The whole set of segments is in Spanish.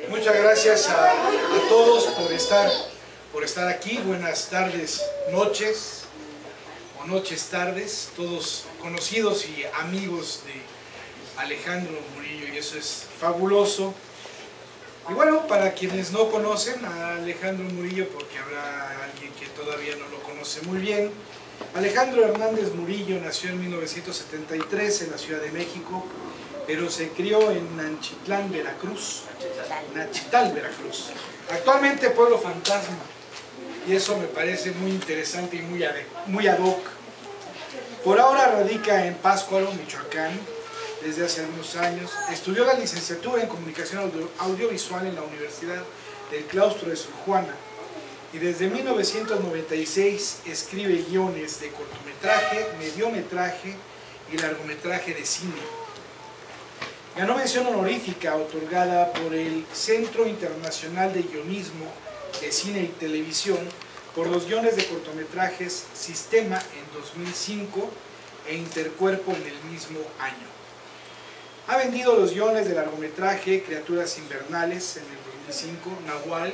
Muchas gracias a todos por estar aquí. Buenas tardes, noches o noches, tardes, todos conocidos y amigos de Alejandro Murillo, y eso es fabuloso. Y bueno, para quienes no conocen a Alejandro Murillo, porque habrá alguien que todavía no lo conoce muy bien, Alejandro Hernández Murillo nació en 1973 en la Ciudad de México, pero se crió en Nanchitlán, Veracruz. Nachital, Veracruz. Actualmente pueblo fantasma, y eso me parece muy interesante y muy ad hoc. Por ahora radica en Pátzcuaro, Michoacán, desde hace algunos años. Estudió la licenciatura en Comunicación Audiovisual en la Universidad del Claustro de Sor Juana, y desde 1996 escribe guiones de cortometraje, mediometraje y largometraje de cine. Ganó mención honorífica otorgada por el Centro Internacional de Guionismo de Cine y Televisión por los guiones de cortometrajes Sistema en 2005 e Intercuerpo en el mismo año. Ha vendido los guiones de largometraje Criaturas Invernales en el 2005, Nahual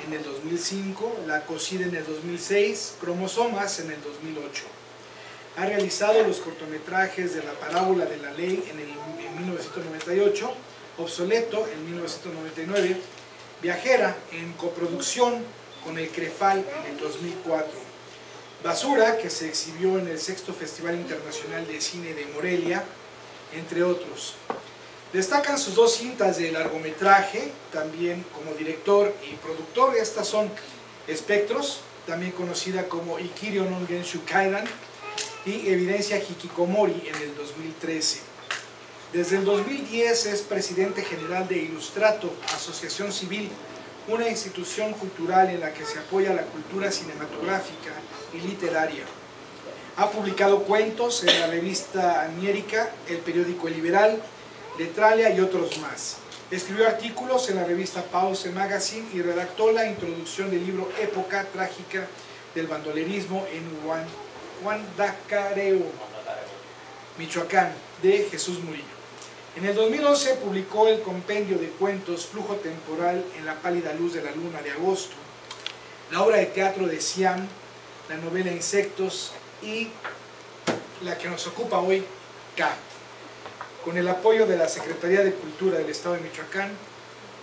en el 2005, La Cocida en el 2006, Cromosomas en el 2008. Ha realizado los cortometrajes de La Parábola de la Ley en 1998, Obsoleto en 1999, Viajera en coproducción con el CREFAL en el 2004, Basura, que se exhibió en el VI Festival Internacional de Cine de Morelia, entre otros. Destacan sus dos cintas de largometraje, también como director y productor. Estas son Espectros, también conocida como Ikirio no Genshu Kaidan, y Evidencia Hikikomori en el 2013. Desde el 2010 es presidente general de Ilustrato, asociación civil, una institución cultural en la que se apoya la cultura cinematográfica y literaria. Ha publicado cuentos en la revista Aniérica, el periódico El Liberal, Letralia y otros más. Escribió artículos en la revista Pause Magazine y redactó la introducción del libro Época Trágica del Bandolerismo en Guandacareo, Michoacán, de Jesús Murillo. En el 2011 publicó el compendio de cuentos Flujo Temporal en la pálida luz de la luna de agosto, la obra de teatro de Siam, la novela Insectos y la que nos ocupa hoy, K, con el apoyo de la Secretaría de Cultura del Estado de Michoacán,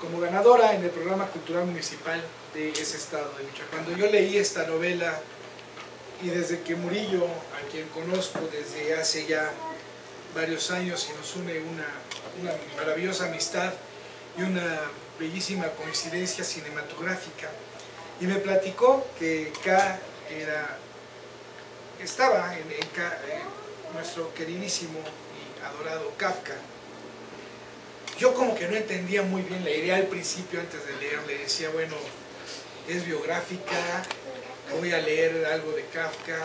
como ganadora en el programa cultural municipal de ese estado de Michoacán. Cuando yo leí esta novela, y desde que Murillo, a quien conozco desde hace ya varios años y nos une una maravillosa amistad y una bellísima coincidencia cinematográfica, y me platicó que K estaba en nuestro queridísimo y adorado Kafka. Yo como que no entendía muy bien la idea al principio. Antes de leer le decía, bueno, es biográfica, voy a leer algo de Kafka,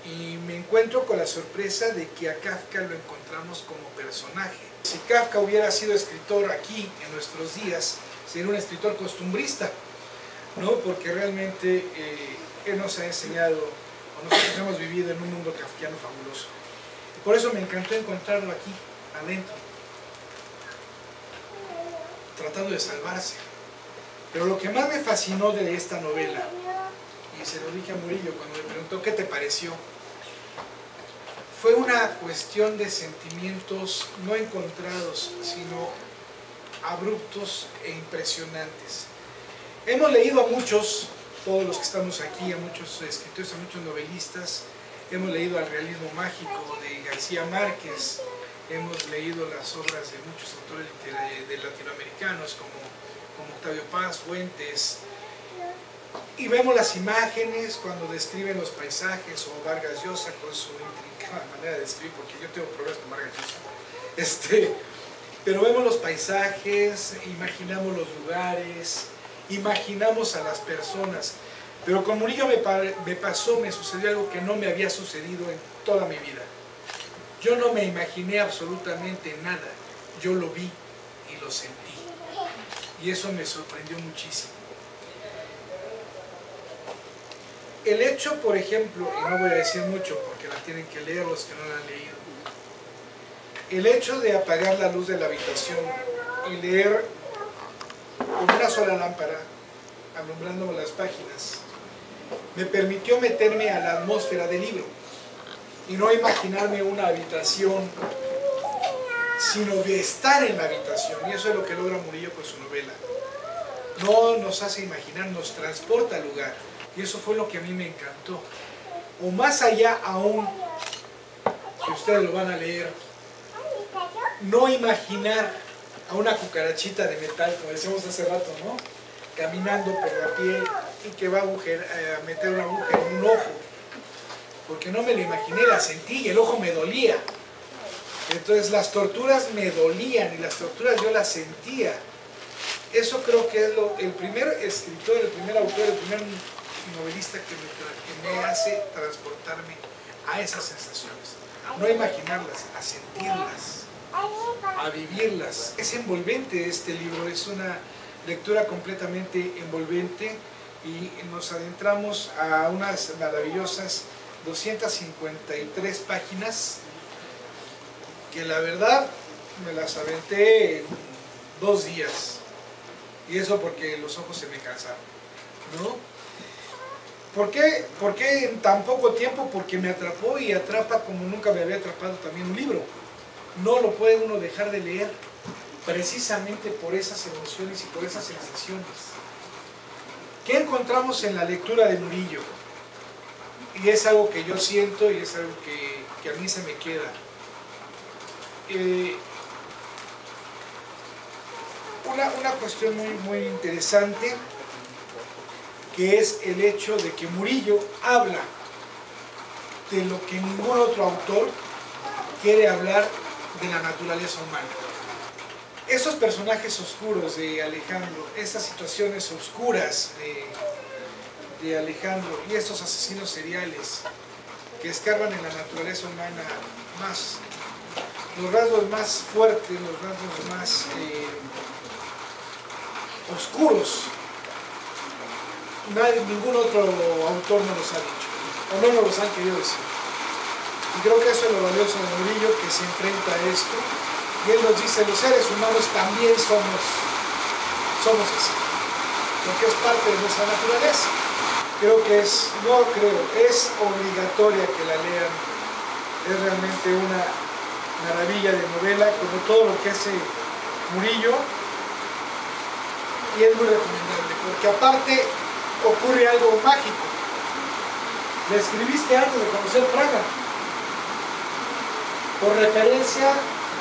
y me encuentro con la sorpresa de que a Kafka lo encontramos como personaje. Si Kafka hubiera sido escritor aquí en nuestros días, sería un escritor costumbrista, ¿no? Porque realmente él nos ha enseñado, o nosotros hemos vivido en un mundo kafkiano fabuloso. Y por eso me encantó encontrarlo aquí, adentro, tratando de salvarse. Pero lo que más me fascinó de esta novela, y se lo dije a Murillo cuando me preguntó qué te pareció, fue una cuestión de sentimientos no encontrados, sino abruptos e impresionantes. Hemos leído a muchos, todos los que estamos aquí, a muchos escritores, a muchos novelistas. Hemos leído al realismo mágico de García Márquez, hemos leído las obras de muchos autores de latinoamericanos como Octavio Paz, Fuentes, y vemos las imágenes cuando describen los paisajes, o Vargas Llosa con su intrincada manera de describir, porque yo tengo problemas con Vargas Llosa, pero vemos los paisajes, imaginamos los lugares, imaginamos a las personas. Pero con Murillo me sucedió algo que no me había sucedido en toda mi vida. Yo no me imaginé absolutamente nada, yo lo vi y lo sentí, y eso me sorprendió muchísimo. El hecho, por ejemplo, y no voy a decir mucho porque la tienen que leer los que no la han leído, el hecho de apagar la luz de la habitación y leer con una sola lámpara, alumbrando las páginas, me permitió meterme a la atmósfera del libro y no imaginarme una habitación, sino de estar en la habitación. Y eso es lo que logra Murillo con su novela. No nos hace imaginar, nos transporta al lugar. Y eso fue lo que a mí me encantó. O más allá aún, que ustedes lo van a leer, no imaginar a una cucarachita de metal, como decíamos hace rato, ¿no? Caminando por la piel y que va a meter una aguja en un ojo. Porque no me lo imaginé, la sentí y el ojo me dolía. Entonces las torturas me dolían y las torturas yo las sentía. Eso creo que es el primer escritor, el primer autor, el primer novelista que me hace transportarme a esas sensaciones. No a imaginarlas, a sentirlas, a vivirlas. Es envolvente este libro, es una lectura completamente envolvente y nos adentramos a unas maravillosas 253 páginas que la verdad me las aventé en 2 días. Y eso porque los ojos se me cansaron, ¿no? ¿Por qué en tan poco tiempo? Porque me atrapó y atrapa como nunca me había atrapado también un libro. No lo puede uno dejar de leer, precisamente por esas emociones y por esas sensaciones. ¿Qué encontramos en la lectura de Murillo? Y es algo que yo siento y es algo que a mí se me queda. Una cuestión muy interesante, que es el hecho de que Murillo habla de lo que ningún otro autor quiere hablar de la naturaleza humana. Esos personajes oscuros de Alejandro, esas situaciones oscuras de Alejandro y estos asesinos seriales que escarban en la naturaleza humana, los rasgos más fuertes, los rasgos más oscuros, ningún otro autor nos los ha dicho, o no nos los han querido decir. Y creo que eso es lo valioso de Murillo, que se enfrenta a esto, y él nos dice, los seres humanos también somos así, porque es parte de nuestra naturaleza. Es obligatoria que la lean, es realmente una maravilla de novela, como todo lo que hace Murillo, y es muy recomendable, porque aparte ocurre algo mágico. La escribiste antes de conocer Praga, por referencia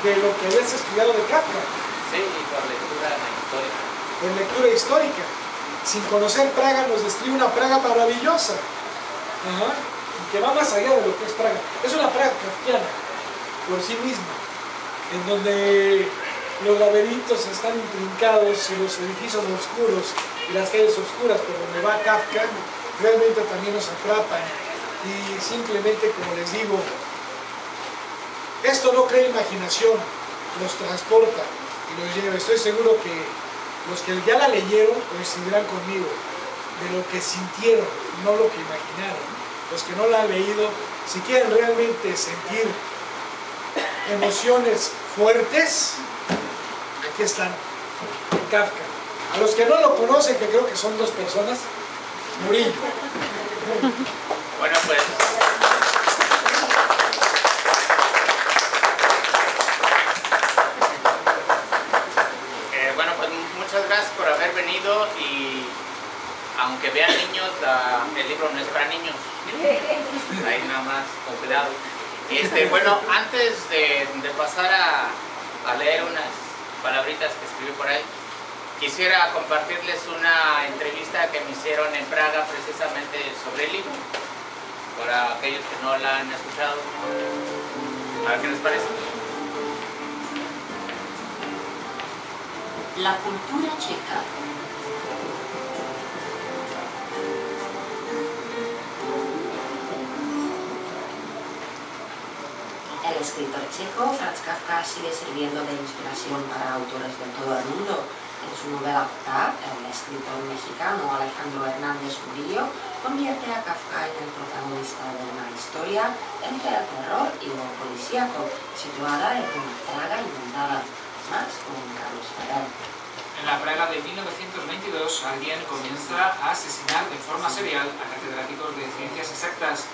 de lo que habías estudiado de Kafka. Sí, y por lectura histórica. Por lectura histórica. Sin conocer Praga nos describe una Praga maravillosa. Y que va más allá de lo que es Praga. Es una Praga kafkiana, por sí misma, en donde los laberintos están intrincados y los edificios oscuros y las calles oscuras por donde va Kafka realmente también nos atrapan. Y simplemente, como les digo, esto no crea imaginación, los transporta y los lleva. Estoy seguro que los que ya la leyeron coincidirán conmigo de lo que sintieron, no lo que imaginaron. Los que no la han leído, si quieren realmente sentir emociones fuertes, aquí están, en Kafka. A los que no lo conocen, que creo que son 2 personas, Murillo. Bueno, pues muchas gracias por haber venido, y aunque vean niños, el libro no es para niños. Ahí nada más, con cuidado. Bueno, antes de pasar a leer unas palabritas que escribí por ahí, quisiera compartirles una entrevista que me hicieron en Praga precisamente sobre el libro, para aquellos que no la han escuchado. A ver qué les parece. La cultura checa. El escritor checo Franz Kafka sigue sirviendo de inspiración para autores de todo el mundo. En su novela Octave, el escritor mexicano Alejandro Hernández Murillo convierte a Kafka en el protagonista de una historia entre el terror y lo policíaco, situada en una Praga inundada. más con Carlos Ferrer. En la Praga de 1922, alguien comienza a asesinar de forma serial a catedráticos de ciencias exactas.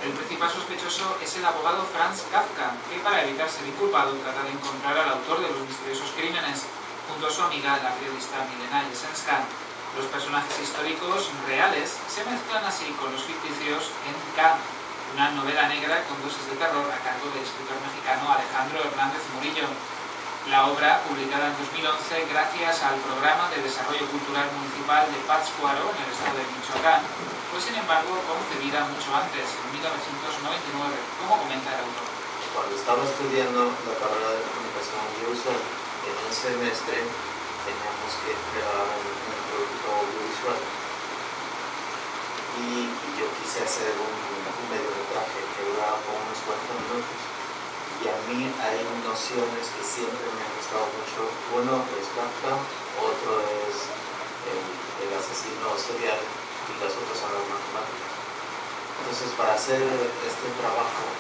El principal sospechoso es el abogado Franz Kafka, que para evitar ser inculpado trata de encontrar al autor de los misteriosos crímenes, junto a su amiga, la periodista Milena Jesenska. Los personajes históricos reales se mezclan así con los ficticios en K, una novela negra con dosis de terror a cargo del escritor mexicano Alejandro Hernández Murillo. La obra, publicada en 2011 gracias al Programa de Desarrollo Cultural Municipal de Pátzcuaro, en el estado de Michoacán, fue sin embargo concebida mucho antes, en 1999, como comenta el autor. Cuando estaba estudiando la carrera de comunicación audiovisual, en un semestre teníamos que crear un producto audiovisual y yo quise hacer un mediometraje que duraba como unos 40 minutos. Y a mí hay nociones que siempre me han gustado mucho. Uno es Kafka, otro es el asesino serial y las otras son las matemáticas. Entonces, para hacer este trabajo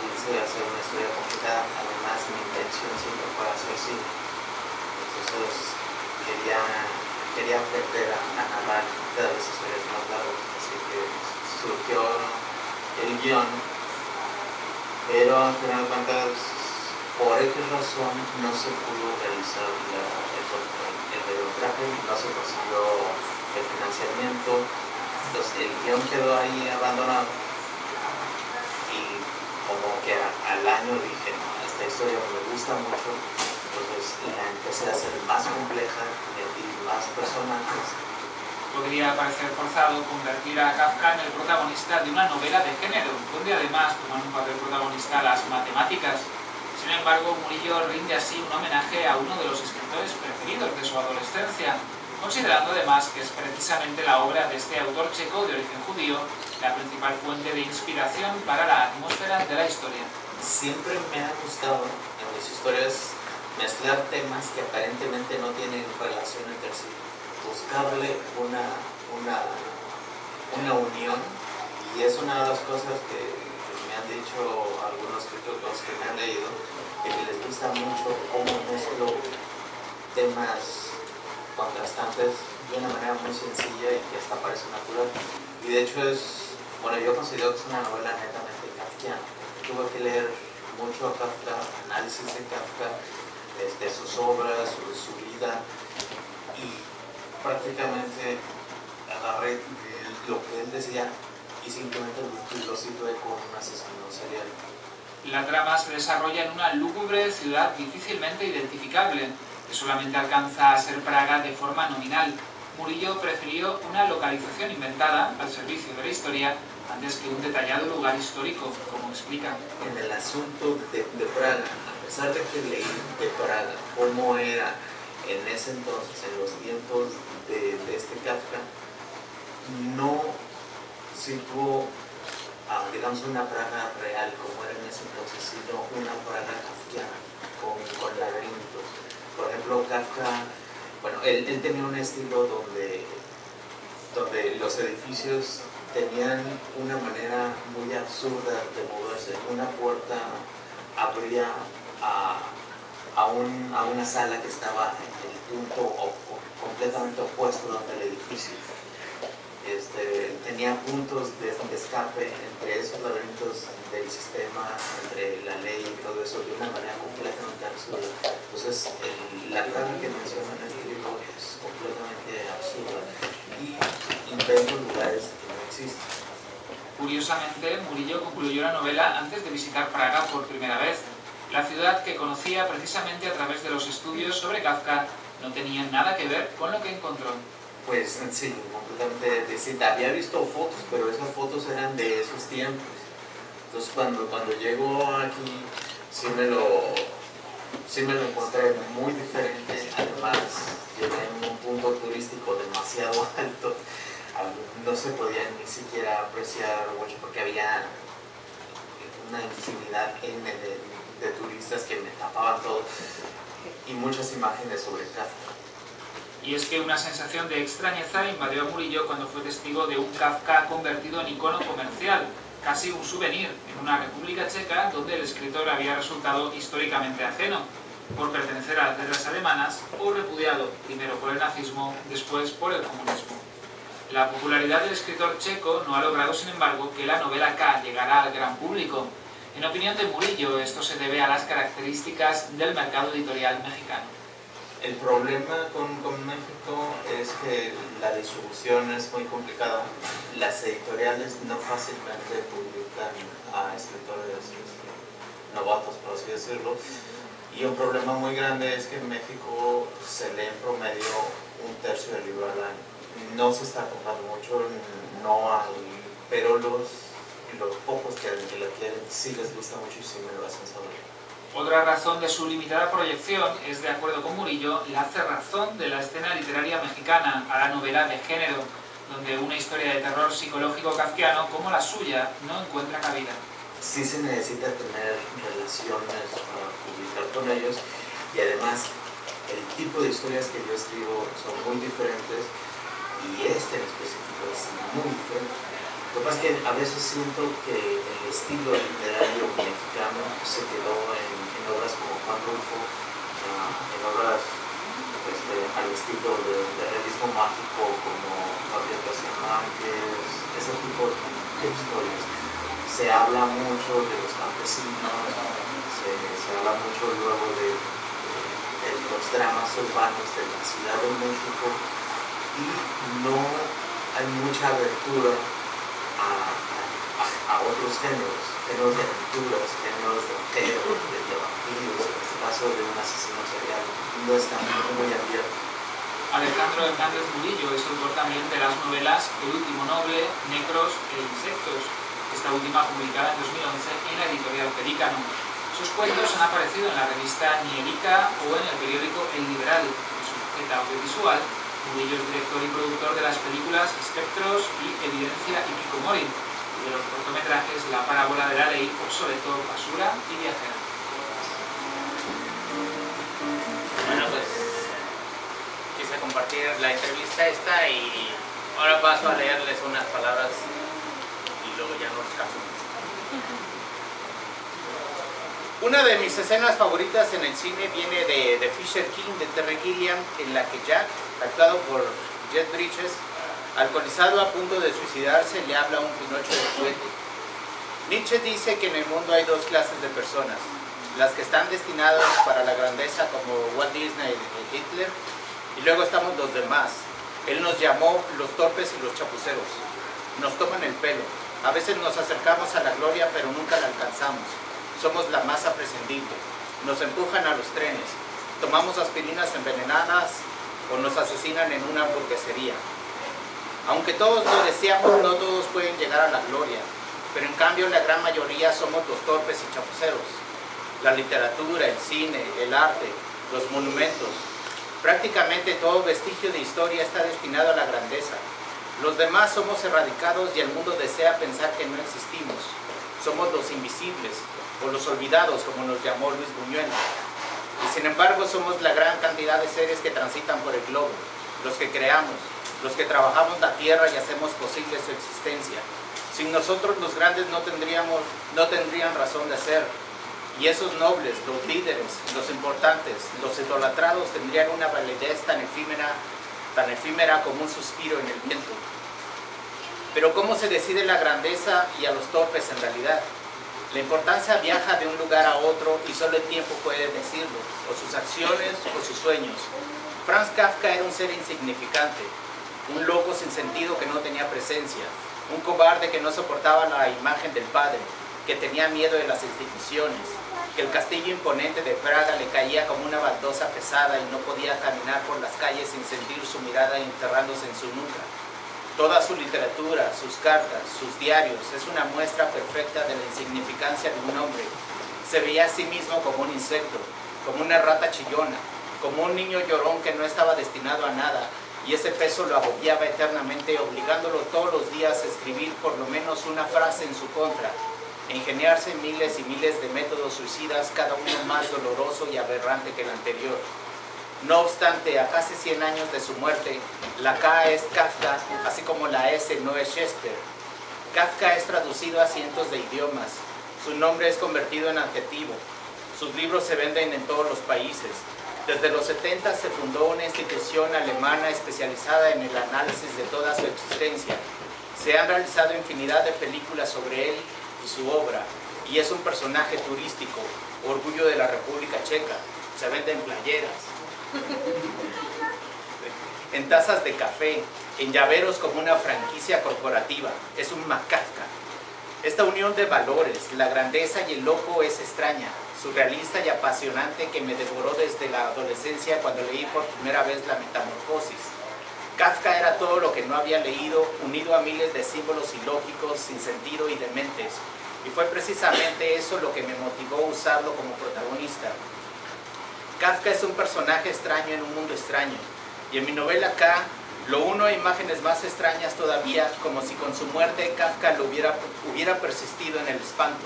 quise hacer una historia complicada. Además, mi intención siempre fue hacer cine. Entonces quería aprender a narrar cada vez historias más largas. Así que surgió el guión. Pero al final de cuentas, por X razón, no se pudo realizar el mediometraje, no se consiguió el financiamiento, entonces el guión quedó ahí abandonado y como que al año dije, no, esta historia me gusta mucho, entonces la empecé a hacer más compleja, metí más personajes. Podría parecer forzado convertir a Kafka en el protagonista de una novela de género, donde además toman un papel protagonista las matemáticas. Sin embargo, Murillo rinde así un homenaje a uno de los escritores preferidos de su adolescencia, considerando además que es precisamente la obra de este autor checo de origen judío la principal fuente de inspiración para la atmósfera de la historia. Siempre me ha gustado en mis historias mezclar temas que aparentemente no tienen relación entre sí, buscarle una unión, y es una de las cosas que me han dicho algunos críticos que me han leído, que les gusta mucho cómo mezclo temas contrastantes de una manera muy sencilla y que hasta parece natural. Y de hecho yo considero que es una novela netamente kafkiana. Tuve que leer mucho a Kafka, análisis de Kafka, sus obras, su vida, y prácticamente agarré lo que él decía y simplemente lo situé con un asesino serial. La trama se desarrolla en una lúgubre ciudad difícilmente identificable, que solamente alcanza a ser Praga de forma nominal. Murillo prefirió una localización inventada al servicio de la historia antes que un detallado lugar histórico, como explica. En el asunto de Praga, a pesar de que leí de Praga cómo era en ese entonces, en los tiempos de este Kafka, no situó, digamos, una Praga real como era en ese entonces, sino una Praga kafkiana, con laberintos. Por ejemplo, Kafka, él tenía un estilo donde los edificios tenían una manera muy absurda de moverse. Una puerta abría a una sala que estaba en el punto completamente opuesto del edificio. Tenía puntos de escape entre esos laberintos del sistema, entre la ley y todo eso, de una manera completamente absurda. Entonces, la Praga que menciona en este libro es completamente absurda y inventa lugares que no existen. Curiosamente, Murillo concluyó la novela antes de visitar Praga por primera vez. La ciudad que conocía precisamente a través de los estudios sobre Kafka no tenía nada que ver con lo que encontró. Pues sí, completamente distinta. Había visto fotos, pero esas fotos eran de esos tiempos. Entonces cuando llego aquí sí me lo encontré muy diferente. Además, llegué en un punto turístico demasiado alto. No se podía ni siquiera apreciar mucho porque había una infinidad de turistas que me tapaban todo y muchas imágenes sobre Kafka. Y es que una sensación de extrañeza invadió a Murillo cuando fue testigo de un Kafka convertido en icono comercial, casi un souvenir, en una República Checa donde el escritor había resultado históricamente ajeno. por pertenecer a las guerras alemanas o repudiado, primero por el nazismo, después por el comunismo. La popularidad del escritor checo no ha logrado, sin embargo, que la novela K llegara al gran público. En opinión de Murillo, esto se debe a las características del mercado editorial mexicano. El problema con México es que la distribución es muy complicada. Las editoriales no fácilmente publican a escritores novatos, por así decirlo. Y un problema muy grande es que en México se lee en promedio un tercio del libro al año. No se está comprando mucho, no hay, pero los pocos que la quieren sí les gusta mucho y sí me lo hacen saber. Otra razón de su limitada proyección es, de acuerdo con Murillo, la cerrazón de la escena literaria mexicana a la novela de género, donde una historia de terror psicológico kafkiano como la suya no encuentra cabida. Sí se necesita tener relaciones para publicar con ellos y además el tipo de historias que yo escribo son muy diferentes y este en específico es muy diferente. Lo que pasa es que a veces siento que el estilo literario mexicano se quedó en obras como Juan Rulfo, en obras al estilo de realismo mágico como Gabriel García Márquez, ese tipo de historias. Se habla mucho de los campesinos, se habla mucho luego de los dramas urbanos de la Ciudad de México y no hay mucha abertura a otros géneros de aventuras, géneros de terror, de vampiros, en este caso de un asesino serial, no está muy abierto. Alejandro Hernández Murillo es autor también de las novelas El último noble, Necros e Insectos, esta última publicada en 2011 en la editorial Pelícano. Sus cuentos han aparecido en la revista Nierica o en el periódico El Liberal. En su faceta audiovisual, Murillo es director y productor de las películas Espectros y Evidencia y Hikikomori, y de los cortometrajes La parábola de la ley, Obsoleto, Basura y Viajera. Bueno, pues quise compartir la entrevista esta y ahora paso a leerles unas palabras y luego ya no descanso. Una de mis escenas favoritas en el cine viene de Fisher King de Terry Gilliam, en la que Jack, actuado por Jeff Bridges, alcoholizado a punto de suicidarse, le habla a un Pinocho de juguete. Nietzsche dice que en el mundo hay dos clases de personas, las que están destinadas para la grandeza como Walt Disney y Hitler, y luego estamos los demás. Él nos llamó los torpes y los chapuceros. Nos toman el pelo. A veces nos acercamos a la gloria, pero nunca la alcanzamos. Somos la masa prescindible. Nos empujan a los trenes. Tomamos aspirinas envenenadas o nos asesinan en una hamburguesería. Aunque todos lo deseamos, no todos pueden llegar a la gloria. Pero en cambio la gran mayoría somos los torpes y chapuceros. La literatura, el cine, el arte, los monumentos. Prácticamente todo vestigio de historia está destinado a la grandeza. Los demás somos erradicados y el mundo desea pensar que no existimos. Somos los invisibles, o los olvidados, como nos llamó Luis Buñuel. Y sin embargo somos la gran cantidad de seres que transitan por el globo, los que creamos, los que trabajamos la tierra y hacemos posible su existencia. Sin nosotros los grandes no tendrían razón de ser. Y esos nobles, los líderes, los importantes, los idolatrados tendrían una validez tan efímera como un suspiro en el viento. Pero ¿cómo se decide la grandeza y a los torpes en realidad? La importancia viaja de un lugar a otro y solo el tiempo puede decirlo, o sus acciones o sus sueños. Franz Kafka era un ser insignificante, un loco sin sentido que no tenía presencia, un cobarde que no soportaba la imagen del padre, que tenía miedo de las instituciones, que el castillo imponente de Praga le caía como una baldosa pesada y no podía caminar por las calles sin sentir su mirada enterrándose en su nuca. Toda su literatura, sus cartas, sus diarios, es una muestra perfecta de la insignificancia de un hombre. Se veía a sí mismo como un insecto, como una rata chillona, como un niño llorón que no estaba destinado a nada, y ese peso lo agobiaba eternamente, obligándolo todos los días a escribir por lo menos una frase en su contra, e ingeniarse miles y miles de métodos suicidas, cada uno más doloroso y aberrante que el anterior. No obstante, a casi 100 años de su muerte, la K es Kafka, así como la S no es Shakespeare. Kafka es traducido a cientos de idiomas, su nombre es convertido en adjetivo, Sus libros se venden en todos los países. Desde los 70 se fundó una institución alemana especializada en el análisis de toda su existencia. Se han realizado infinidad de películas sobre él y su obra, y es un personaje turístico, orgullo de la República Checa. Se venden playeras, en tazas de café, en llaveros como una franquicia corporativa. Es un Kafka. Esta unión de valores, la grandeza y el loco es extraña, surrealista y apasionante, que me devoró desde la adolescencia cuando leí por primera vez La Metamorfosis. Kafka era todo lo que no había leído, unido a miles de símbolos ilógicos, sin sentido y dementes. Y fue precisamente eso lo que me motivó a usarlo como protagonista. Kafka es un personaje extraño en un mundo extraño. Y en mi novela K, lo uno a imágenes más extrañas todavía, como si con su muerte Kafka lo hubiera persistido en el espanto.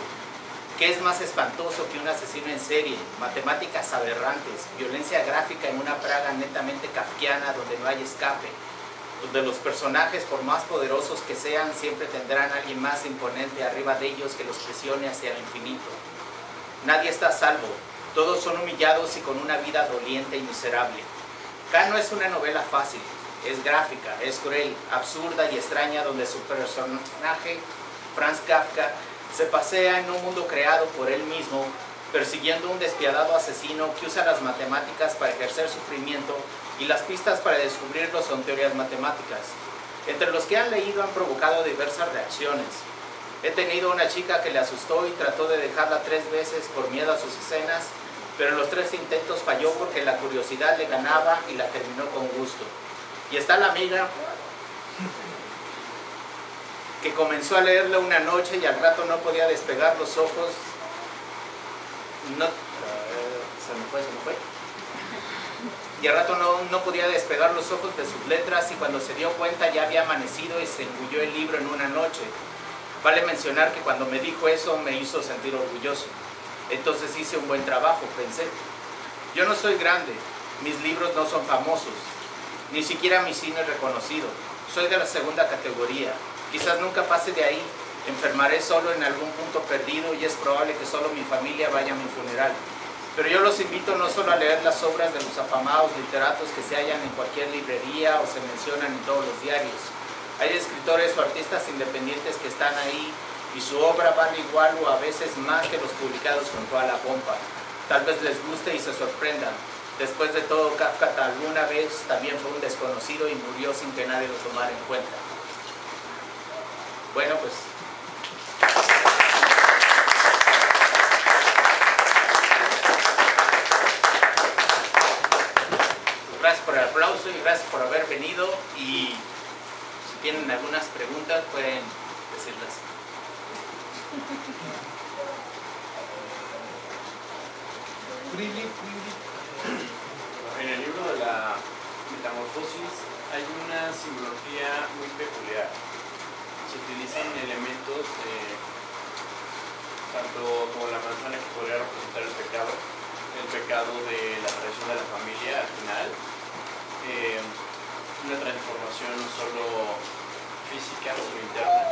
¿Qué es más espantoso que un asesino en serie? Matemáticas aberrantes, violencia gráfica en una Praga netamente kafkiana donde no hay escape, donde los personajes, por más poderosos que sean, siempre tendrán a alguien más imponente arriba de ellos que los presione hacia el infinito. Nadie está a salvo, todos son humillados y con una vida doliente y miserable. K no es una novela fácil, es gráfica, es cruel, absurda y extraña, donde su personaje, Franz Kafka, se pasea en un mundo creado por él mismo, persiguiendo un despiadado asesino que usa las matemáticas para ejercer sufrimiento, y las pistas para descubrirlo son teorías matemáticas. Entre los que han leído han provocado diversas reacciones. He tenido una chica que le asustó y trató de dejarla 3 veces por miedo a sus escenas, pero en los 3 intentos falló porque la curiosidad le ganaba y la terminó con gusto. Y está la amiga que comenzó a leerla una noche y al rato no podía despegar los ojos. Se me fue. Y al rato no podía despegar los ojos de sus letras, y cuando se dio cuenta ya había amanecido y se engulló el libro en una noche. Vale mencionar que cuando me dijo eso me hizo sentir orgulloso. Entonces hice un buen trabajo, pensé. Yo no soy grande, mis libros no son famosos, ni siquiera mi cine es reconocido. Soy de la segunda categoría. Quizás nunca pase de ahí, enfermaré solo en algún punto perdido y es probable que solo mi familia vaya a mi funeral. Pero yo los invito no solo a leer las obras de los afamados literatos que se hallan en cualquier librería o se mencionan en todos los diarios. Hay escritores o artistas independientes que están ahí y su obra vale igual o a veces más que los publicados con toda la pompa. Tal vez les guste y se sorprendan. Después de todo, Kafka alguna vez también fue un desconocido y murió sin que nadie lo tomara en cuenta. Bueno, pues gracias por el aplauso y gracias por haber venido, y si tienen algunas preguntas pueden decirlas. En el libro de la Metamorfosis hay una simbología muy peculiar. Se utilizan elementos tanto como la manzana, que podría representar el pecado de la traición de la familia al final, una transformación no solo física sino interna,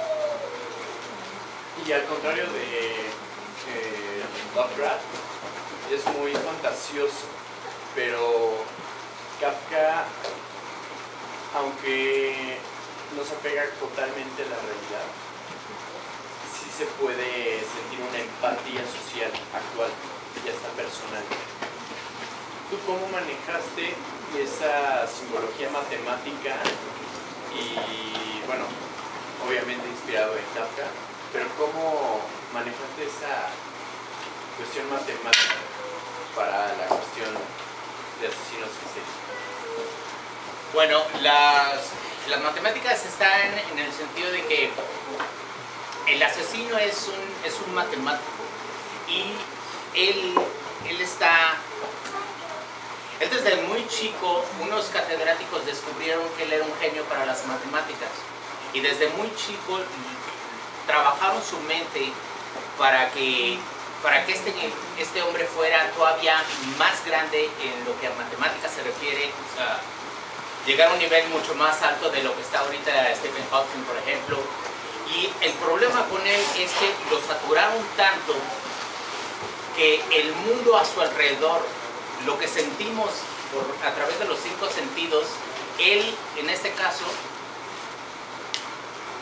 y al contrario de Lovecraft es muy fantasioso, pero Kafka, aunque no se apega totalmente a la realidad, sí se puede sentir una empatía social actual y hasta personal. ¿Tú cómo manejaste esa simbología matemática? Y bueno, obviamente inspirado en Kafka, pero ¿cómo manejaste esa cuestión matemática para la cuestión de asesinos en serie? Bueno, las matemáticas están en el sentido de que el asesino es un matemático, y él desde muy chico, unos catedráticos descubrieron que él era un genio para las matemáticas, y desde muy chico trabajaron su mente para que este hombre fuera todavía más grande en lo que a matemáticas se refiere, o sea, llegar a un nivel mucho más alto de lo que está ahorita Stephen Hawking, por ejemplo. Y el problema con él es que lo saturaron tanto que el mundo a su alrededor, lo que sentimos a través de los 5 sentidos, él, en este caso,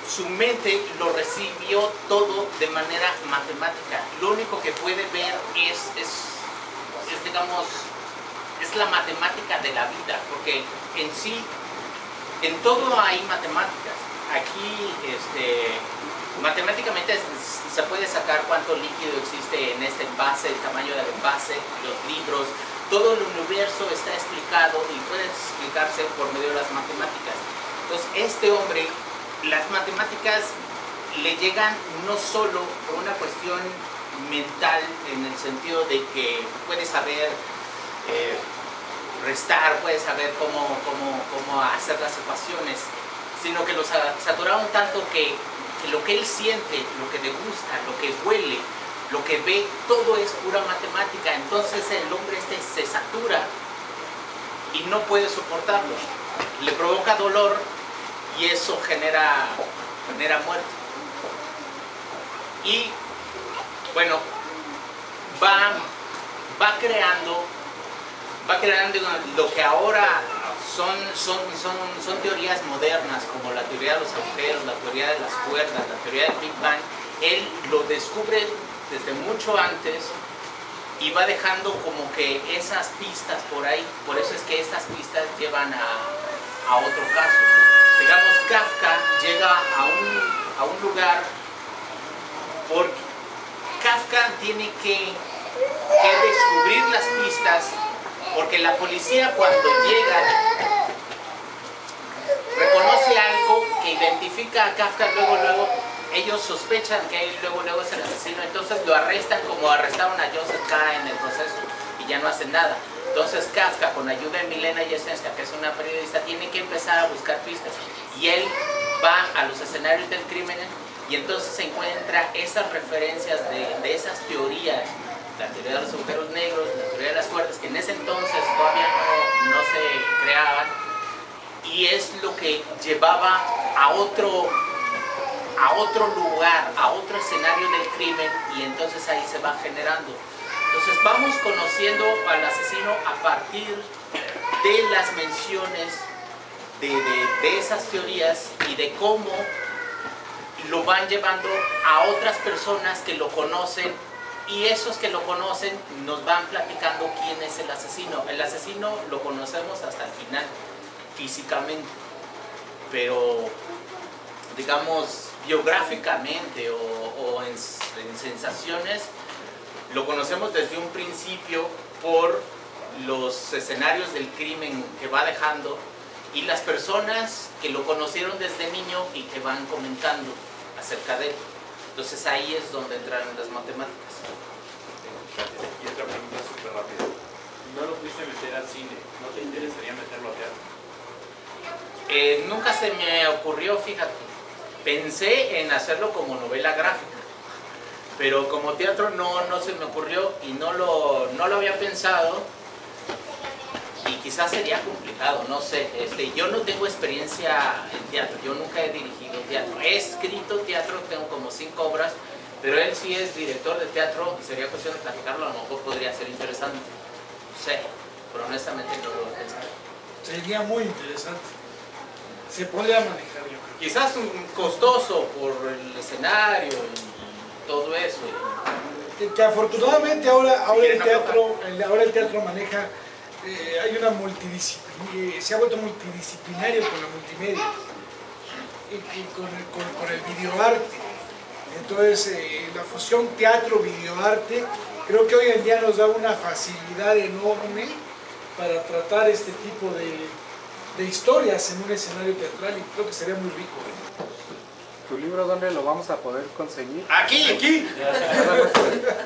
su mente lo recibió todo de manera matemática. Lo único que puede ver digamos, es la matemática de la vida, porque en sí, en todo hay matemáticas. Aquí, matemáticamente se puede sacar cuánto líquido existe en este envase, el tamaño del envase, los libros, todo el universo está explicado y puede explicarse por medio de las matemáticas. Entonces, este hombre, las matemáticas le llegan no solo por una cuestión mental, en el sentido de que puede saber restar, puede saber cómo hacer las ecuaciones, sino que lo saturaron tanto que lo que él siente, lo que le gusta, lo que huele, lo que ve, todo es pura matemática. Entonces el hombre se satura y no puede soportarlo, le provoca dolor y eso genera muerte. Y bueno, va creando lo que ahora son teorías modernas, como la teoría de los agujeros, la teoría de las cuerdas, la teoría del Big Bang. Él lo descubre desde mucho antes y va dejando como que esas pistas por ahí. Por eso es que estas pistas llevan a otro caso. Digamos, Kafka llega a un lugar porque Kafka tiene que descubrir las pistas, porque la policía cuando llega reconoce algo que identifica a Kafka, luego ellos sospechan que él luego es el asesino, entonces lo arrestan como arrestaron a Joseph K. en el proceso y ya no hacen nada. Entonces Kafka, con ayuda de Milena Jessenska, que es una periodista, tiene que empezar a buscar pistas y él va a los escenarios del crimen y entonces se encuentra esas referencias de esas teorías, la teoría de los agujeros negros, la teoría de las cuerdas, que en ese entonces todavía no se creaban, y es lo que llevaba a otro lugar, a otro escenario del crimen, y entonces ahí se va generando. Entonces vamos conociendo al asesino a partir de las menciones de esas teorías y de cómo lo van llevando a otras personas que lo conocen, y esos que lo conocen nos van platicando quién es el asesino. El asesino lo conocemos hasta el final, físicamente, pero digamos biográficamente o en sensaciones lo conocemos desde un principio por los escenarios del crimen que va dejando y las personas que lo conocieron desde niño y que van comentando acerca de él. Entonces ahí es donde entran las matemáticas. Gracias. Y otra pregunta súper rápida. ¿No lo pudiste meter al cine? ¿No te interesaría meterlo a teatro? Nunca se me ocurrió, fíjate. Pensé en hacerlo como novela gráfica, pero como teatro no se me ocurrió y no lo había pensado, y quizás sería complicado, no sé. Yo no tengo experiencia en teatro, yo nunca he dirigido teatro. He escrito teatro, tengo como 5 obras, pero él sí es director de teatro y sería cuestión de platicarlo, a lo mejor podría ser interesante. No sé, pero honestamente no lo he pensado. Sería muy interesante. Se podría manejar, yo creo. Quizás costoso por el escenario y todo eso. Que afortunadamente ahora el teatro maneja, hay una multidisciplina, se ha vuelto multidisciplinario con la multimedia y con el videoarte. Entonces la fusión teatro-videoarte creo que hoy en día nos da una facilidad enorme para tratar este tipo de historias en un escenario teatral, y creo que sería muy rico. ¿Tu libro dónde lo vamos a poder conseguir? Aquí.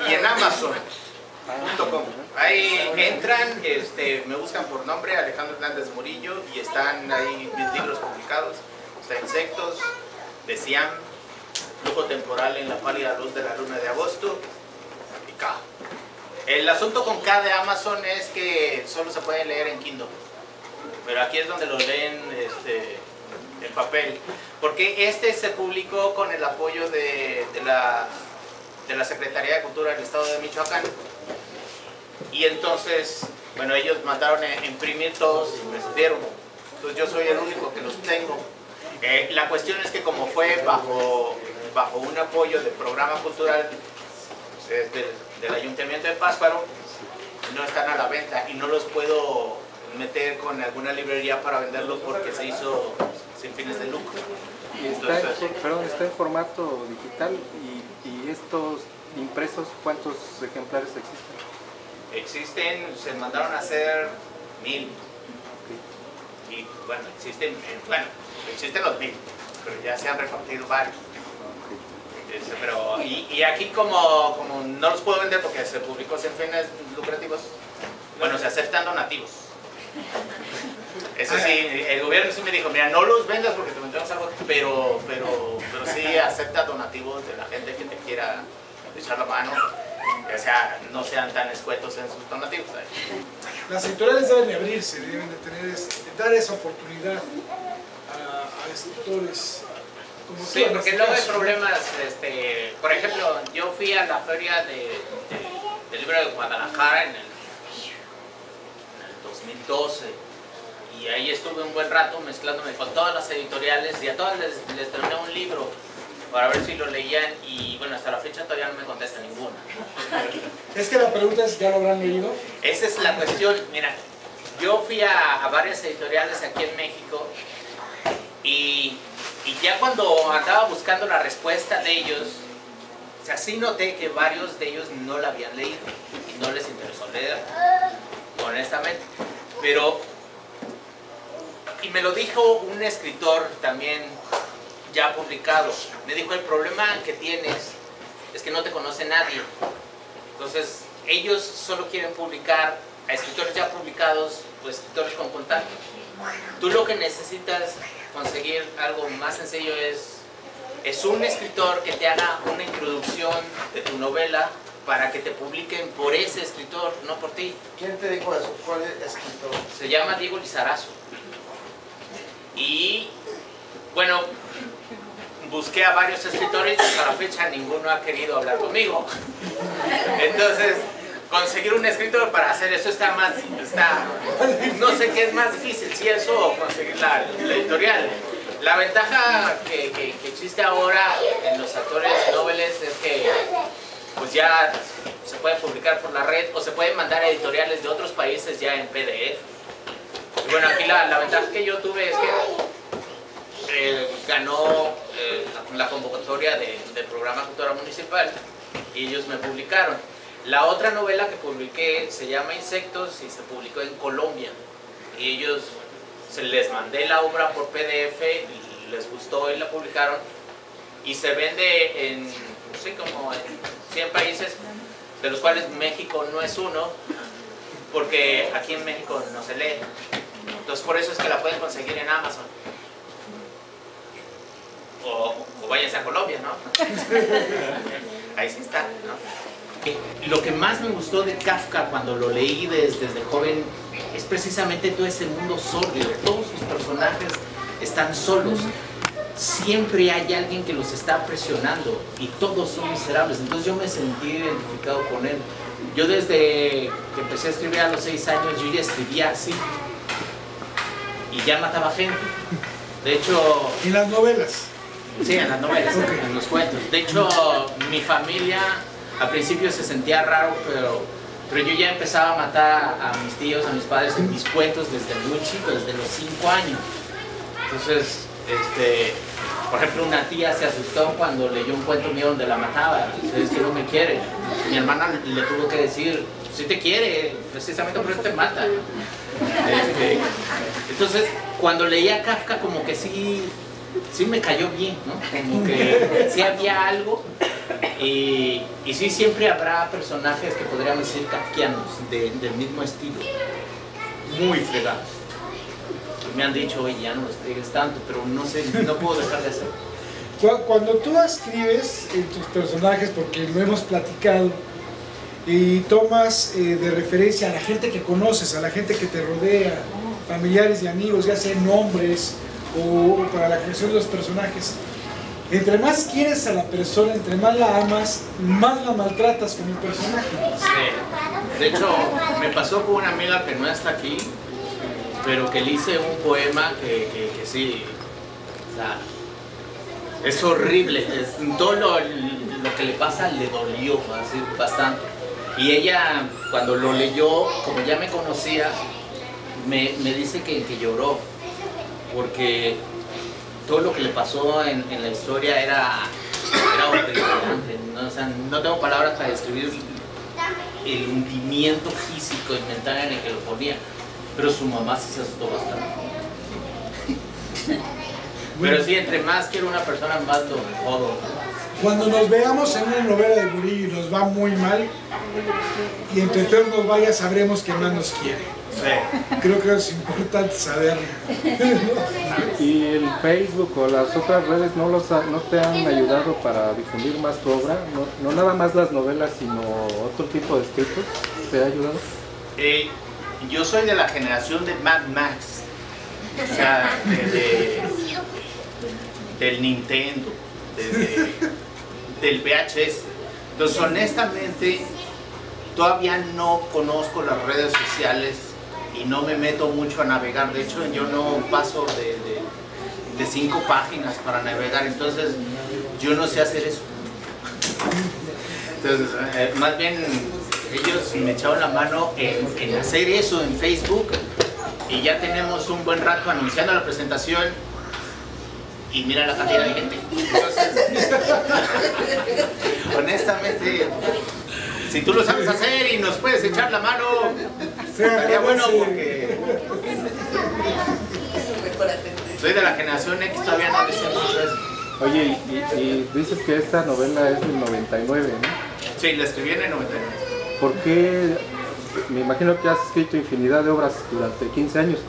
Y en Amazon.com. Ahí entran, me buscan por nombre, Alejandro Hernández Murillo, y están ahí mis libros publicados. Está Insectos, de Siam, Lujo Temporal en la pálida luz de la luna de agosto, y K. El asunto con K de Amazon es que solo se puede leer en Kindle, pero aquí es donde lo leen en papel, porque se publicó con el apoyo de la Secretaría de Cultura del Estado de Michoacán, Y entonces, bueno, ellos mandaron a imprimir todos y me los dieron. Entonces yo soy el único que los tengo. La cuestión es que como fue bajo un apoyo del programa cultural del Ayuntamiento de Pátzcuaro, no están a la venta y no los puedo meter con alguna librería para venderlos porque se hizo sin fines de lucro. Y está en formato digital y estos impresos, ¿cuántos ejemplares existen? Se mandaron a hacer 1000. Y bueno, existen los 1000, pero ya se han repartido varios. Pero, y aquí como no los puedo vender porque se publicó sin fines lucrativos, bueno, se aceptan donativos. Eso sí, el gobierno sí me dijo, mira, no los vendas porque te vendemos algo, pero sí acepta donativos de la gente que te quiera echar la mano, o sea, no sean tan escuetos en sus donativos. Las editoriales deben de abrirse, deben de dar esa oportunidad a escritores como sí, tú, porque en luego hay este caso. problemas, por ejemplo, yo fui a la feria del libro de Guadalajara en el 2012 y ahí estuve un buen rato mezclándome con todas las editoriales y a todas les traía un libro para ver si lo leían y bueno, hasta la fecha todavía no me contesta ninguna. Es que la pregunta es, ¿ya lo habrán leído? Esa es la cuestión. Mira, yo fui a varias editoriales aquí en México y ya cuando andaba buscando la respuesta de ellos, o sea, sí noté que varios de ellos no la habían leído y no les interesó leer, honestamente. Pero, y me lo dijo un escritor también ya publicado, me dijo, el problema que tienes es que no te conoce nadie. Entonces, ellos solo quieren publicar a escritores ya publicados o escritores con contactos. Tú lo que necesitas conseguir algo más sencillo es un escritor que te haga una introducción de tu novela para que te publiquen por ese escritor, no por ti. ¿Quién te dijo eso? ¿Cuál escritor? Se llama Diego Lizarazo. Y bueno, busqué a varios escritores y hasta la fecha ninguno ha querido hablar conmigo. Entonces, conseguir un escritor para hacer eso no sé qué es más difícil, si eso o conseguir la editorial. La ventaja que existe ahora en los autores noveles es que pues ya se puede publicar por la red o se pueden mandar a editoriales de otros países ya en PDF. Y bueno, aquí la ventaja que yo tuve es que ganó la convocatoria del programa Cultura Municipal y ellos me publicaron. La otra novela que publiqué se llama Insectos y se publicó en Colombia y ellos les mandé la obra por PDF y les gustó y la publicaron y se vende en, no sé, como en 100 países, de los cuales México no es uno, porque aquí en México no se lee. Entonces por eso es que la pueden conseguir en Amazon. O váyanse a Colombia, ¿no? Ahí sí está, ¿no? Lo que más me gustó de Kafka cuando lo leí desde joven es precisamente todo ese mundo sórdido. Todos sus personajes están solos. Siempre hay alguien que los está presionando y todos son miserables. Entonces yo me sentí identificado con él. Yo desde que empecé a escribir a los 6 años, yo ya escribía así. Y ya mataba gente. De hecho... ¿En las novelas? Sí, en las novelas, okay, en los cuentos. De hecho, mi familia al principio se sentía raro, pero yo ya empezaba a matar a mis tíos, a mis padres en mis cuentos desde muy chico, desde los 5 años. Entonces, por ejemplo, una tía se asustó cuando leyó un cuento mío donde la mataba. Es que no me quiere. Mi hermana le tuvo que decir, sí te quiere, precisamente por eso te mata. Entonces, cuando leía Kafka, como que sí me cayó bien, ¿no? Como que sí había algo. Y sí, siempre habrá personajes que podríamos decir kafkianos, del mismo estilo, muy fregados. Me han dicho, oye, ya no los pegues tanto, pero no sé, no puedo dejar de hacerlo. Cuando tú escribes en tus personajes, porque lo hemos platicado, y tomas de referencia a la gente que conoces, a la gente que te rodea, familiares y amigos, ya sean nombres o para la creación de los personajes, entre más quieres a la persona, entre más la amas, más la maltratas como personaje. Sí. De hecho, me pasó con una amiga que no está aquí, pero que le hice un poema que sí, o sea, es horrible. Todo lo que le pasa le dolió así, bastante. Y ella, cuando lo leyó, como ya me conocía, me dice que lloró, porque todo lo que le pasó en la historia era horrible. ¿No? O sea, no tengo palabras para describir el hundimiento físico y mental en el que lo ponía, pero su mamá sí se asustó bastante. Pero sí, entre más quiero una persona, más lo jodo. Cuando nos veamos en una novela de Murillo y nos va muy mal, y entre todos nos vaya, sabremos que más nos quiere. Sí. Creo que es importante saberlo. ¿Y el Facebook o las otras redes no te han ayudado para difundir más tu obra? No nada más las novelas, sino otro tipo de escritos. ¿Te ha ayudado? Yo soy de la generación de Mad Max, o sea, del Nintendo, del VHS. Entonces, honestamente, todavía no conozco las redes sociales y no me meto mucho a navegar. De hecho, yo no paso de 5 páginas para navegar, entonces yo no sé hacer eso. Entonces, más bien ellos me echaron la mano en hacer eso en Facebook, y ya tenemos un buen rato anunciando la presentación y mira la cantidad de gente. Entonces, honestamente, si tú lo sabes hacer y nos puedes echar la mano, estaría bueno, porque soy de la generación X, todavía no les sé mucho eso. Oye, y dices que esta novela es del 99, ¿no? Sí, la escribí en el 99. ¿Por qué? Me imagino que has escrito infinidad de obras durante 15 años,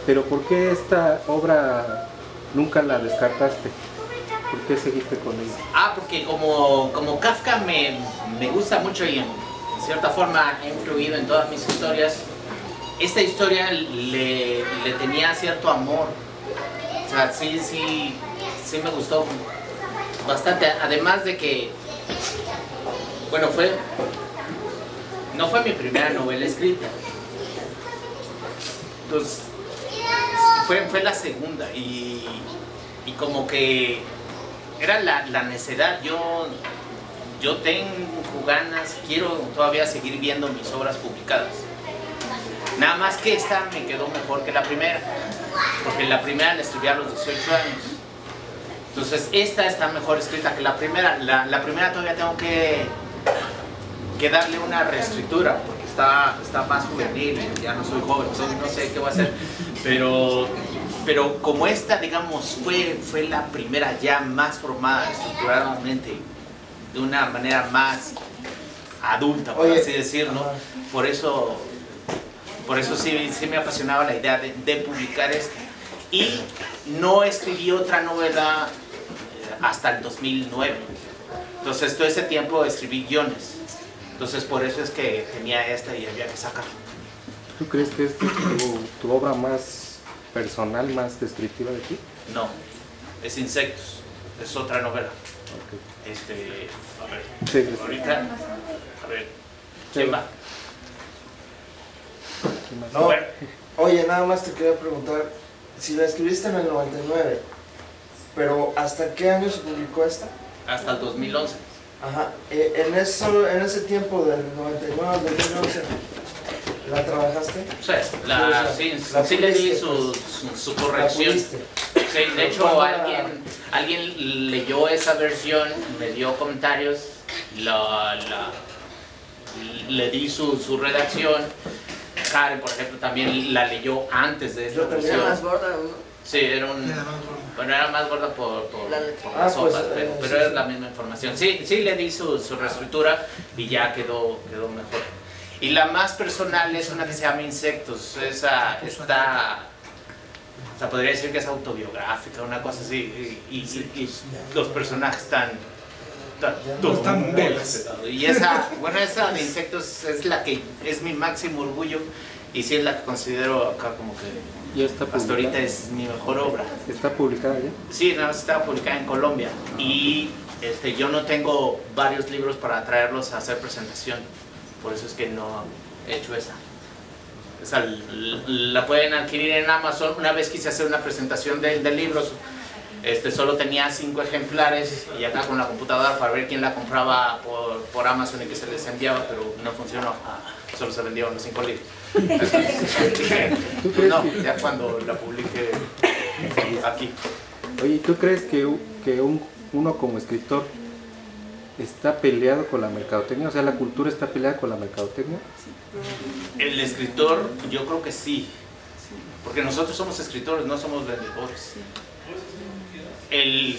pero ¿por qué esta obra nunca la descartaste? ¿Por qué seguiste con ella? Porque como Kafka me gusta mucho y en cierta forma ha influido en todas mis historias, esta historia le tenía cierto amor. O sea, sí me gustó bastante. Además de que, bueno, no fue mi primera novela escrita. Entonces, fue la segunda y como que era la necedad. Yo tengo ganas, quiero todavía seguir viendo mis obras publicadas. Nada más que esta me quedó mejor que la primera, porque la primera la escribí a los 18 años. Entonces esta está mejor escrita que la primera. La primera todavía tengo que darle una reescritura, porque está más juvenil, ya no soy joven, no sé qué voy a hacer. Pero como esta, digamos, fue la primera ya más formada estructuralmente, de una manera más adulta, por así decirlo. Por eso sí me apasionaba la idea de publicar esta. Y no escribí otra novela hasta el 2009. Entonces todo ese tiempo escribí guiones. Entonces por eso es que tenía esta y había que sacarla. ¿Tú crees que es tu obra más personal, más descriptiva de ti? No, es Insectos, es otra novela. Okay. A ver, Sí, ahorita, a ver, ¿quién va? No, Bueno. oye, nada más te quería preguntar, si la escribiste en el 99, pero ¿hasta qué año se publicó esta? Hasta el 2011. Ajá, en ese tiempo del 99 al 2011, ¿la trabajaste? Sí, le di su corrección. Sí, de hecho alguien leyó esa versión, me dio comentarios, le di su redacción. Karen, por ejemplo, también la leyó antes de esta versión. Era más gorda, ¿no? Sí, era más gorda por las hojas, pero era la misma información. Sí, le di su reescritura y ya quedó mejor. Y la más personal es una que se llama Insectos. Esa podría decir que es autobiográfica, una cosa así. Y los personajes están velas. Y esa de Insectos es la que es mi máximo orgullo, y sí es la que considero acá como que ¿Ya está publicada? Hasta ahorita es mi mejor obra. ¿Está publicada ya? Sí, nada más está publicada en Colombia. Y yo no tengo varios libros para traerlos a hacer presentación. Por eso es que no he hecho esa. O sea, la pueden adquirir en Amazon. Una vez quise hacer una presentación de libros. Solo tenía 5 ejemplares y acá con la computadora para ver quién la compraba por Amazon y que se les enviaba, pero no funcionó. Solo se vendieron los 5 libros. Entonces, dije, pues no, ya cuando la publique aquí. Oye, ¿tú crees que uno como escritor está peleado con la mercadotecnia? O sea, ¿la cultura está peleada con la mercadotecnia? El escritor, yo creo que sí. Porque nosotros somos escritores, no somos vendedores.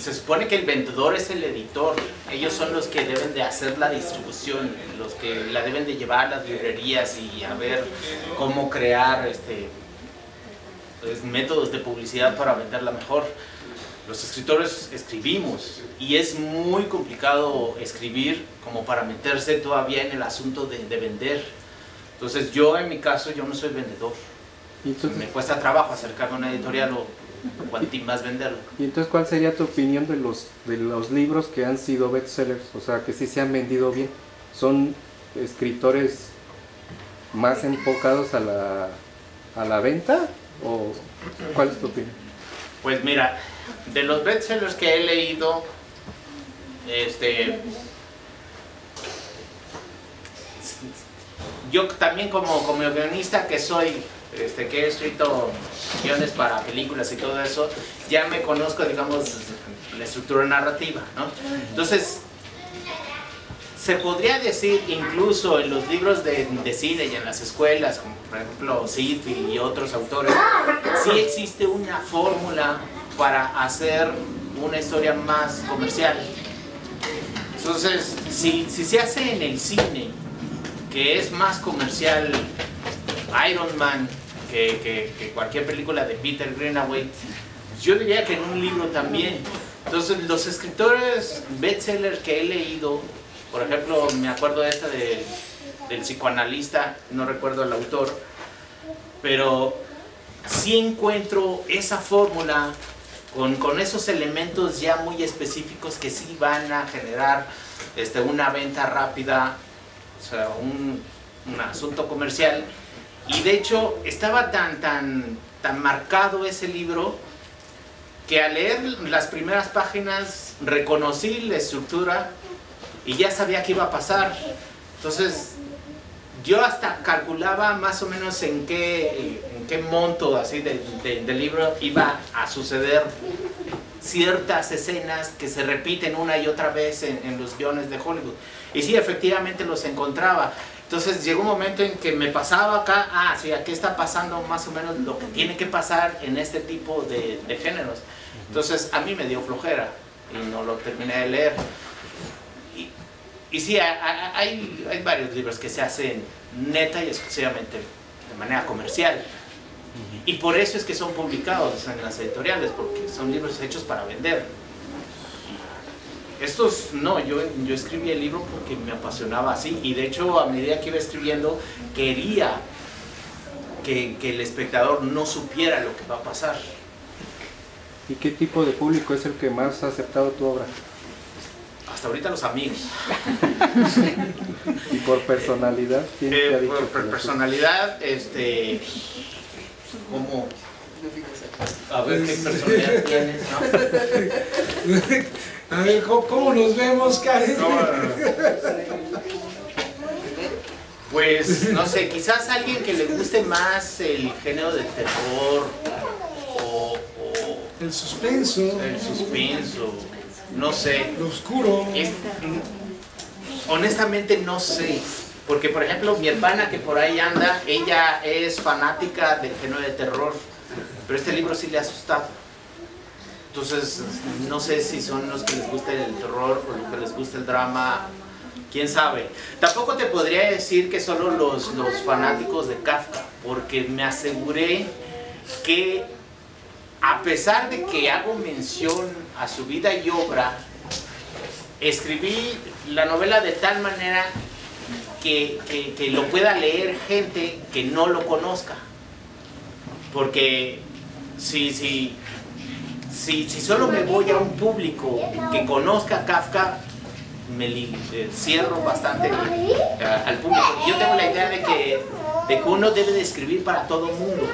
Se supone que el vendedor es el editor. Ellos son los que deben de hacer la distribución, los que la deben de llevar a las librerías y a ver cómo crear métodos de publicidad para venderla mejor. Los escritores escribimos y es muy complicado escribir como para meterse todavía en el asunto de vender. Entonces yo en mi caso, yo no soy vendedor. Entonces, me cuesta trabajo acercarme a una editorial o cuanto más venderlo. ¿Y entonces cuál sería tu opinión de los libros que han sido bestsellers? O sea, que sí se han vendido bien. ¿Son escritores más enfocados a la venta? ¿O cuál es tu opinión? Pues mira, de los bestsellers que he leído, yo también como guionista que soy, que he escrito guiones para películas y todo eso, ya me conozco, digamos, la estructura narrativa, ¿no? Entonces, se podría decir incluso en los libros de cine y en las escuelas, como por ejemplo Sid y otros autores, sí existe una fórmula para hacer una historia más comercial. Entonces, si se hace en el cine, que es más comercial Iron Man que cualquier película de Peter Greenaway, yo diría que en un libro también. Entonces los escritores bestsellers que he leído, por ejemplo, me acuerdo de esta del psicoanalista, no recuerdo el autor, pero sí encuentro esa fórmula con esos elementos ya muy específicos que sí van a generar una venta rápida, o sea, un asunto comercial. Y de hecho estaba tan marcado ese libro que al leer las primeras páginas reconocí la estructura y ya sabía qué iba a pasar. Entonces yo hasta calculaba más o menos en qué monto así del libro iba a suceder ciertas escenas que se repiten una y otra vez en los guiones de Hollywood. Y sí, efectivamente los encontraba. Entonces llegó un momento en que me pasaba acá, sí, aquí está pasando más o menos lo que tiene que pasar en este tipo de géneros. Entonces a mí me dio flojera y no lo terminé de leer. Y sí, hay varios libros que se hacen neta y exclusivamente de manera comercial. Y por eso es que son publicados en las editoriales, porque son libros hechos para vender. Estos no, yo escribí el libro porque me apasionaba así, y de hecho a medida que iba escribiendo quería que el espectador no supiera lo que va a pasar. ¿Y qué tipo de público es el que más ha aceptado tu obra? Hasta ahorita los amigos. ¿Y por personalidad? ¿Quién te ha dicho por personalidad, ¿cómo? A ver qué personalidad tienes, ¿no? A ver, ¿cómo nos vemos, Karen? Pues, no sé, quizás alguien que le guste más el género de terror o el suspenso. El suspenso, no sé. Lo oscuro. Honestamente no sé. Porque, por ejemplo, mi hermana que por ahí anda, ella es fanática del género de terror. Pero este libro sí le ha asustado. Entonces, no sé si son los que les gusta el terror o los que les gusta el drama, quién sabe. Tampoco te podría decir que solo los fanáticos de Kafka, porque me aseguré que a pesar de que hago mención a su vida y obra, escribí la novela de tal manera que lo pueda leer gente que no lo conozca. porque si solo me voy a un público que conozca a Kafka, me cierro bastante al público. Yo tengo la idea de que uno debe de escribir para todo el mundo.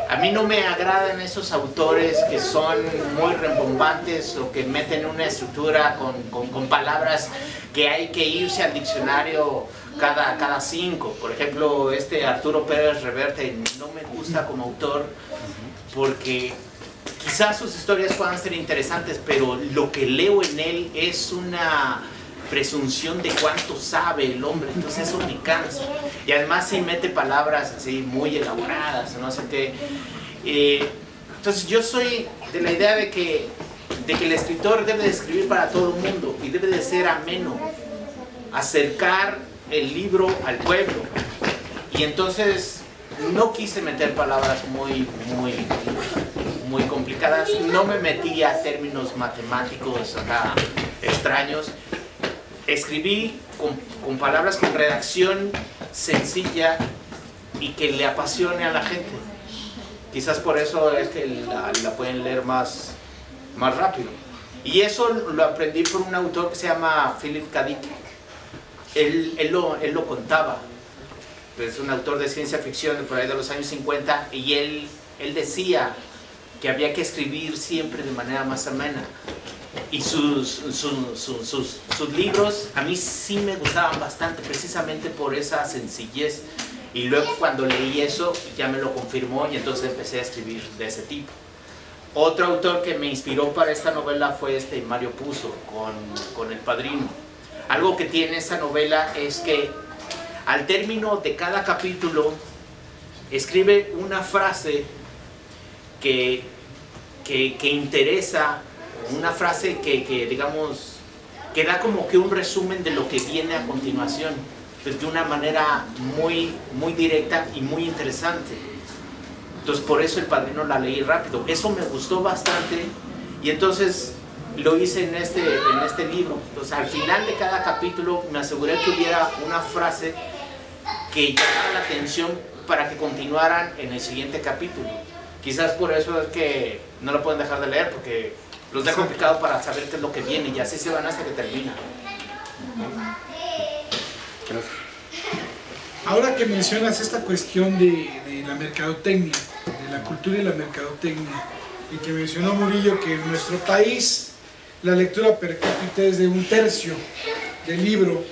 A mí no me agradan esos autores que son muy rembombantes o que meten una estructura con palabras que hay que irse al diccionario cada 5. Por ejemplo, Arturo Pérez Reverte no me gusta como autor porque quizás sus historias puedan ser interesantes, pero lo que leo en él es una presunción de cuánto sabe el hombre, entonces eso me cansa. Y además sí mete palabras así muy elaboradas, no sé qué. Entonces yo soy de la idea de que el escritor debe de escribir para todo el mundo y debe de ser ameno, acercar el libro al pueblo. Y entonces no quise meter palabras muy complicadas, no me metí a términos matemáticos acá extraños. Escribí con palabras con redacción sencilla y que le apasione a la gente. Quizás por eso es que la pueden leer más rápido. Y eso lo aprendí por un autor que se llama Philip K. Dick. Él lo contaba. Es un autor de ciencia ficción de por ahí de los años 50 y él decía que había que escribir siempre de manera más amena. Y sus libros a mí sí me gustaban bastante, precisamente por esa sencillez. Y luego cuando leí eso ya me lo confirmó y entonces empecé a escribir de ese tipo. Otro autor que me inspiró para esta novela fue Mario Puzo con El Padrino. Algo que tiene esta novela es que al término de cada capítulo escribe una frase que interesa, una frase que digamos que da como que un resumen de lo que viene a continuación, pues de una manera muy directa y muy interesante. Entonces por eso El Padrino la leí rápido, eso me gustó bastante y entonces lo hice en este libro. Entonces al final de cada capítulo me aseguré que hubiera una frase que llamara la atención para que continuaran en el siguiente capítulo. Quizás por eso es que no lo pueden dejar de leer, porque los dejo picados para saber qué es lo que viene y así se van hasta que termina. Ahora que mencionas esta cuestión de la mercadotecnia, de la cultura y la mercadotecnia, y que mencionó Murillo que en nuestro país la lectura per cápita es de 1/3 del libro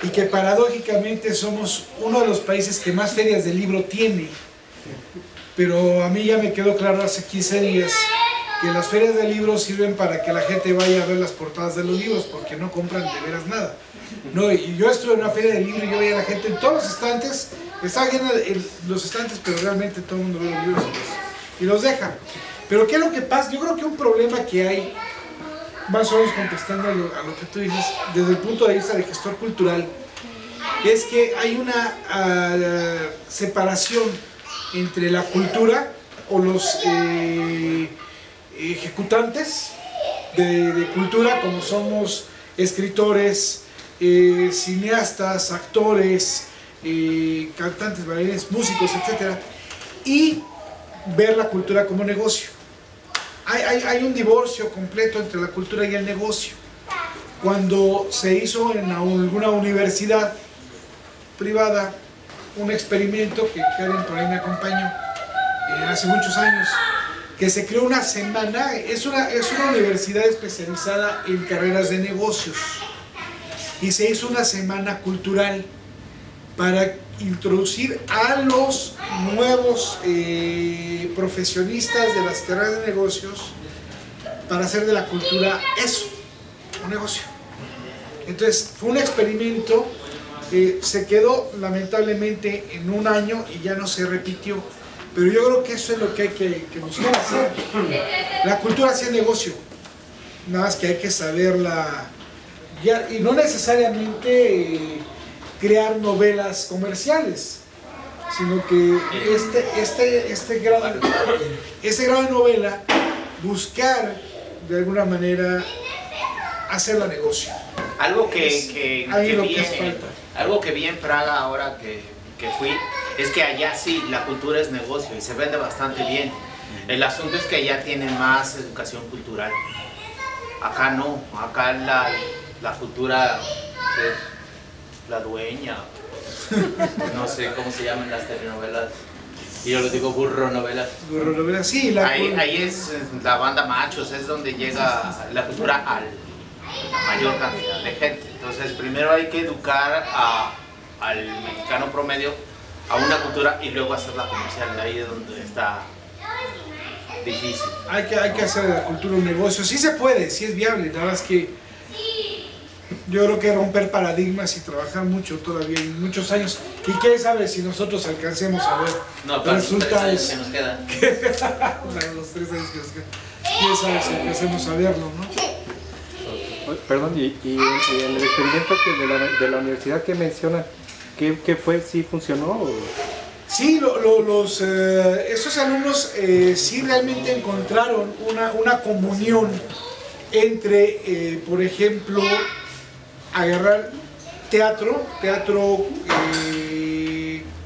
y que paradójicamente somos uno de los países que más ferias de libro tiene. Pero a mí ya me quedó claro hace 15 días que las ferias de libros sirven para que la gente vaya a ver las portadas de los libros, porque no compran de veras nada. No, y yo estuve en una feria de libros y yo veía a la gente en todos los estantes, estaba llena los estantes, pero realmente todo el mundo ve los libros y los deja. Pero ¿qué es lo que pasa? Yo creo que un problema que hay, más o menos contestando a lo que tú dices, desde el punto de vista de gestor cultural, es que hay una separación entre la cultura o los ejecutantes de cultura, como somos escritores, cineastas, actores, cantantes, bailarines, músicos, etc. Y ver la cultura como negocio. Hay un divorcio completo entre la cultura y el negocio. Cuando se hizo en alguna universidad privada un experimento que Karen por ahí me acompañó hace muchos años, que se creó una semana, es una universidad especializada en carreras de negocios, y se hizo una semana cultural para introducir a los nuevos profesionistas de las carreras de negocios para hacer de la cultura eso, un negocio. Entonces fue un experimento, se quedó lamentablemente en un año y ya no se repitió, pero yo creo que eso es lo que hay que buscar hacer. La cultura sí es negocio, nada más que hay que saberla guiar, y no necesariamente crear novelas comerciales, sino que este grado de novela, buscar de alguna manera hacerla negocio. Algo que vi en Praga ahora que fui, Es que allá sí, la cultura es negocio y se vende bastante bien. El asunto es que allá tienen más educación cultural. Acá no, acá la cultura es la dueña. No sé cómo se llaman las telenovelas. Y yo les digo burronovelas. Burronovelas, sí. Ahí es la banda machos, es donde llega la cultura a la mayor cantidad de gente. Entonces primero hay que educar al mexicano promedio a una cultura y luego hacerla comercial. Ahí es donde está difícil. Hay que hacer de la cultura un negocio. Sí se puede, sí es viable. Nada más que yo creo que romper paradigmas y trabajar mucho todavía en muchos años. Y quién sabe si nosotros alcancemos a ver resultados. Que nos quedan. Los 3 años que nos quedan. Quién sabe si alcancemos a verlo, ¿no? Perdón, y en el experimento de la universidad que menciona, ¿qué fue? ¿Sí funcionó? ¿O? Sí, esos alumnos sí realmente encontraron una comunión entre, por ejemplo, agarrar teatro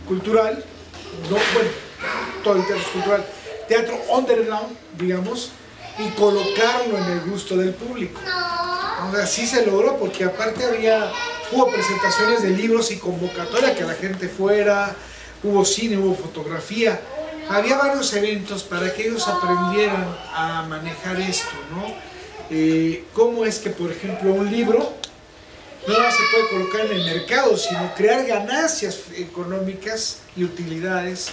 cultural, no, bueno, todo el teatro es cultural, teatro underground, digamos, y colocarlo en el gusto del público. Así se logró, porque aparte hubo presentaciones de libros y convocatoria que la gente fuera, hubo cine, hubo fotografía, había varios eventos para que ellos aprendieran a manejar esto, ¿no? Cómo es que, por ejemplo, un libro no se puede colocar en el mercado, sino crear ganancias económicas y utilidades,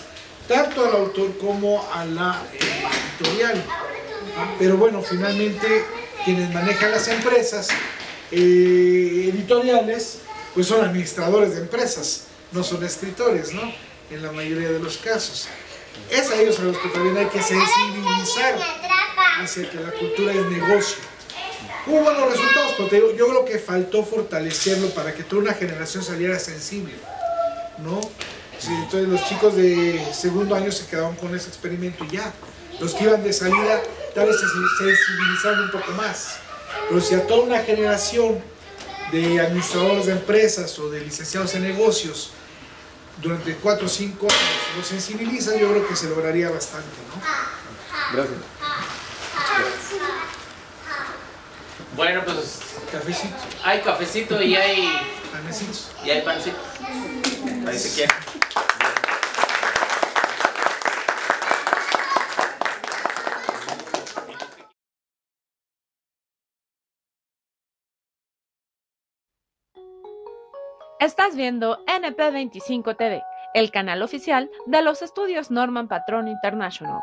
tanto al autor como a la editorial. Pero bueno, finalmente quienes manejan las empresas editoriales, pues son administradores de empresas, no son escritores, ¿no? En la mayoría de los casos. Es a ellos a los que también hay que sensibilizar hacia que la cultura es negocio. Hubo buenos resultados, pero te digo, yo creo que faltó fortalecerlo para que toda una generación saliera sensible, ¿no? Sí, entonces los chicos de segundo año se quedaron con ese experimento y ya. Los que iban de salida tal vez se sensibilizaron un poco más. Pero si a toda una generación de administradores de empresas o de licenciados en negocios durante 4 o 5 años los sensibilizan, yo creo que se lograría bastante, ¿no? Gracias. Bueno, pues Cafecito, hay cafecito y hay panecitos. pancito. Ahí se quiere. Estás viendo NP25 TV, el canal oficial de los estudios Norman Patrón International.